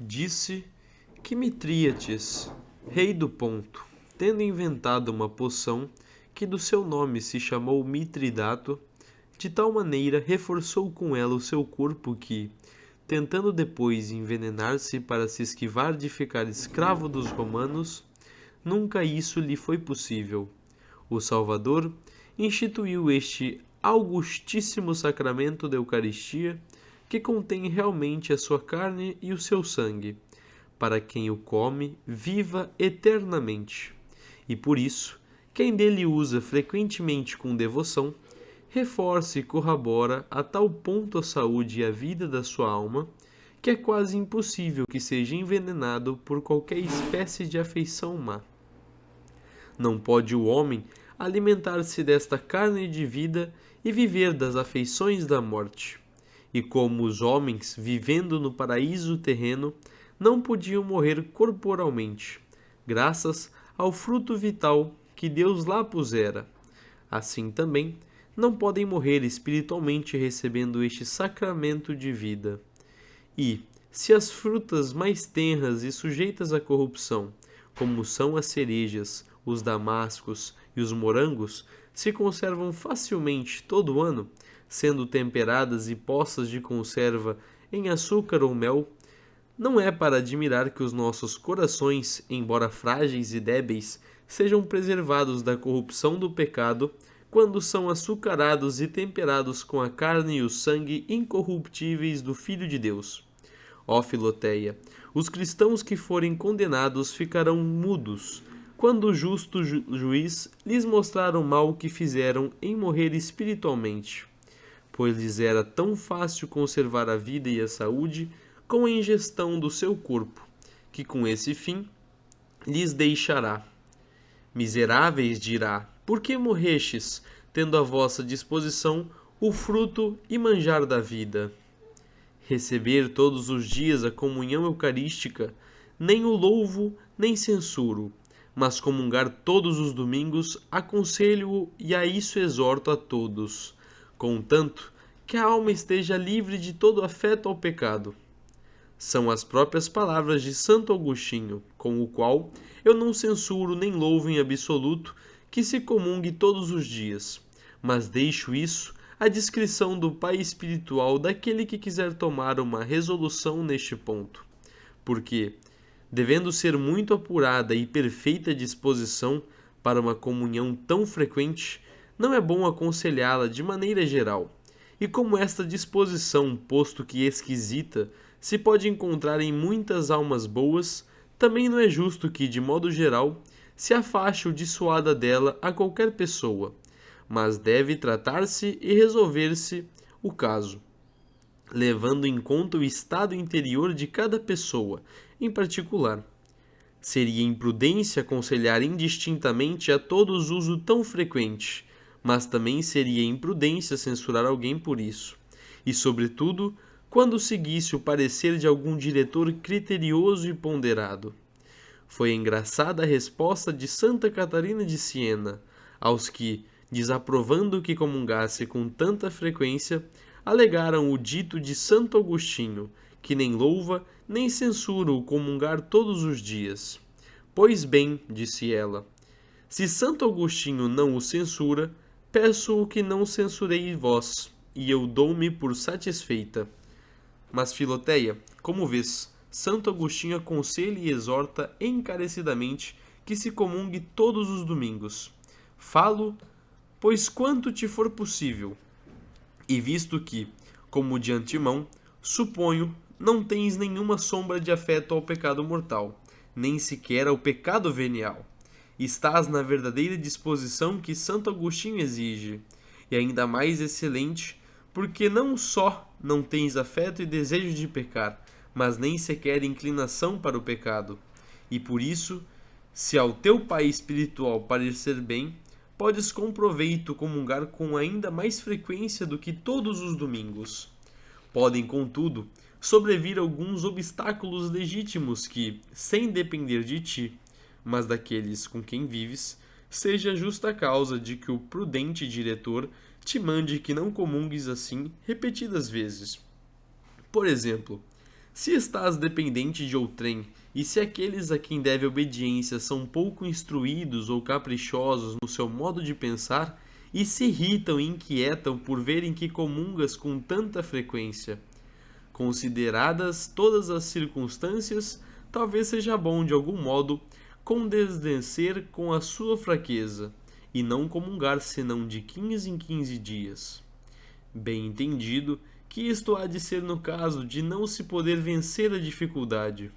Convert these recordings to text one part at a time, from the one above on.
Disse que Mitríates, rei do Ponto, tendo inventado uma poção que do seu nome se chamou Mitridato, de tal maneira reforçou com ela o seu corpo que, tentando depois envenenar-se para se esquivar de ficar escravo dos romanos, nunca isso lhe foi possível. O Salvador instituiu este augustíssimo sacramento da Eucaristia, que contém realmente a sua carne e o seu sangue, para quem o come viva eternamente. E por isso, quem dele usa frequentemente com devoção, reforça e corrobora a tal ponto a saúde e a vida da sua alma, que é quase impossível que seja envenenado por qualquer espécie de afeição má. Não pode o homem alimentar-se desta carne de vida e viver das afeições da morte. E como os homens, vivendo no paraíso terreno, não podiam morrer corporalmente, graças ao fruto vital que Deus lá pusera, assim também não podem morrer espiritualmente recebendo este sacramento de vida. E, se as frutas mais tenras e sujeitas à corrupção, como são as cerejas, os damascos e os morangos, se conservam facilmente todo o ano, sendo temperadas e postas de conserva em açúcar ou mel, não é para admirar que os nossos corações, embora frágeis e débeis, sejam preservados da corrupção do pecado, quando são açucarados e temperados com a carne e o sangue incorruptíveis do Filho de Deus. Ó Filoteia, os cristãos que forem condenados ficarão mudos, quando o justo juiz lhes mostrar o mal que fizeram em morrer espiritualmente, pois lhes era tão fácil conservar a vida e a saúde com a ingestão do seu corpo, que com esse fim lhes deixará. Miseráveis, dirá, por que morrestes, tendo à vossa disposição o fruto e manjar da vida? Receber todos os dias a comunhão eucarística, nem o louvo, nem censuro, mas comungar todos os domingos, aconselho-o e a isso exorto a todos, contanto que a alma esteja livre de todo afeto ao pecado. São as próprias palavras de Santo Agostinho, com o qual eu não censuro nem louvo em absoluto que se comungue todos os dias, mas deixo isso à discrição do pai espiritual daquele que quiser tomar uma resolução neste ponto. Porque, devendo ser muito apurada e perfeita disposição para uma comunhão tão frequente, não é bom aconselhá-la de maneira geral. E como esta disposição, posto que esquisita, se pode encontrar em muitas almas boas, também não é justo que, de modo geral, se afaste ou dissuada dela a qualquer pessoa, mas deve tratar-se e resolver-se o caso, levando em conta o estado interior de cada pessoa, em particular. Seria imprudência aconselhar indistintamente a todos uso tão frequente, mas também seria imprudência censurar alguém por isso, e, sobretudo, quando seguisse o parecer de algum diretor criterioso e ponderado. Foi engraçada a resposta de Santa Catarina de Siena, aos que, desaprovando que comungasse com tanta frequência, alegaram o dito de Santo Agostinho, que nem louva nem censura o comungar todos os dias. Pois bem, disse ela, se Santo Agostinho não o censura, peço-o que não censurei vós, e eu dou-me por satisfeita. Mas, Filoteia, como vês, Santo Agostinho aconselha e exorta encarecidamente que se comungue todos os domingos. Falo, pois quanto te for possível, e visto que, como de antemão, suponho, não tens nenhuma sombra de afeto ao pecado mortal, nem sequer ao pecado venial. Estás na verdadeira disposição que Santo Agostinho exige, e ainda mais excelente, porque não só não tens afeto e desejo de pecar, mas nem sequer inclinação para o pecado. E por isso, se ao teu pai espiritual parecer bem, podes com proveito comungar com ainda mais frequência do que todos os domingos. Podem, contudo, sobrevir alguns obstáculos legítimos que, sem depender de ti, mas daqueles com quem vives, seja justa causa de que o prudente diretor te mande que não comungues assim repetidas vezes. Por exemplo, Se estás dependente de outrem, e se aqueles a quem deve obediência são pouco instruídos ou caprichosos no seu modo de pensar, e se irritam e inquietam por verem que comungas com tanta frequência, consideradas todas as circunstâncias, talvez seja bom, de algum modo, condescer com a sua fraqueza, e não comungar senão de 15 em 15 dias. Bem entendido que isto há de ser no caso de não se poder vencer a dificuldade.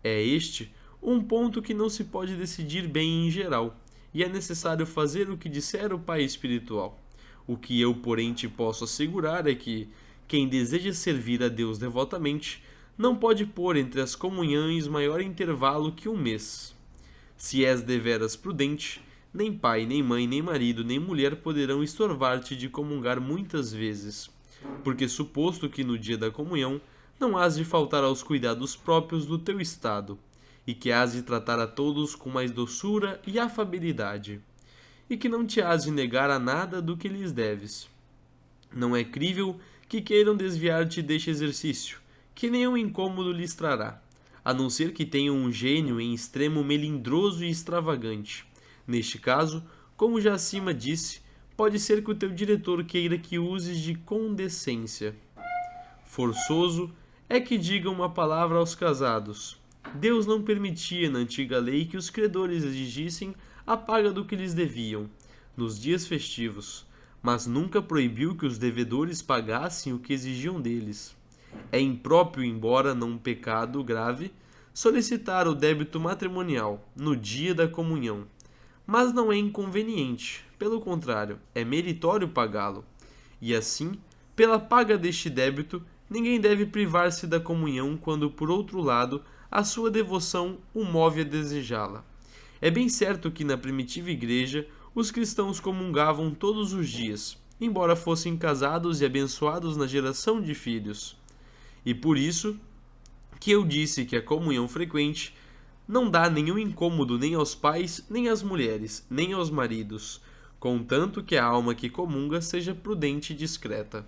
É este um ponto que não se pode decidir bem em geral, e é necessário fazer o que disser o pai espiritual. O que eu, porém, te posso assegurar é que quem deseja servir a Deus devotamente não pode pôr entre as comunhões maior intervalo que um mês. Se és deveras prudente, nem pai, nem mãe, nem marido, nem mulher poderão estorvar-te de comungar muitas vezes, porque suposto que no dia da comunhão não hás de faltar aos cuidados próprios do teu estado, e que hás de tratar a todos com mais doçura e afabilidade, e que não te hás de negar a nada do que lhes deves. Não é crível que queiram desviar-te deste exercício, que nenhum incômodo lhes trará, a não ser que tenham um gênio em extremo melindroso e extravagante. Neste caso, como já acima disse, pode ser que o teu diretor queira que uses de condescência. Forçoso é que digam uma palavra aos casados. Deus não permitia na antiga lei que os credores exigissem a paga do que lhes deviam, nos dias festivos, mas nunca proibiu que os devedores pagassem o que exigiam deles. É impróprio, embora não um pecado grave, solicitar o débito matrimonial no dia da comunhão, mas não é inconveniente, pelo contrário, é meritório pagá-lo. E assim, pela paga deste débito, ninguém deve privar-se da comunhão quando, por outro lado, a sua devoção o move a desejá-la. É bem certo que na primitiva igreja os cristãos comungavam todos os dias, embora fossem casados e abençoados na geração de filhos. E por isso que eu disse que a comunhão frequente não dá nenhum incômodo nem aos pais, nem às mulheres, nem aos maridos, contanto que a alma que comunga seja prudente e discreta.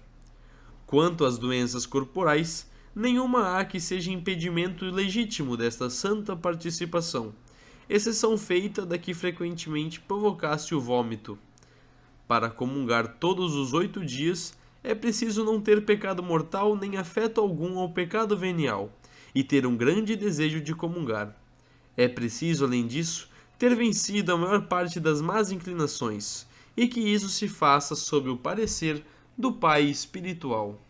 Quanto às doenças corporais, nenhuma há que seja impedimento legítimo desta santa participação, exceção feita da que frequentemente provocasse o vômito. Para comungar todos os 8 dias, é preciso não ter pecado mortal nem afeto algum ao pecado venial, e ter um grande desejo de comungar. É preciso, além disso, ter vencido a maior parte das más inclinações, e que isso se faça sob o parecer do Pai espiritual.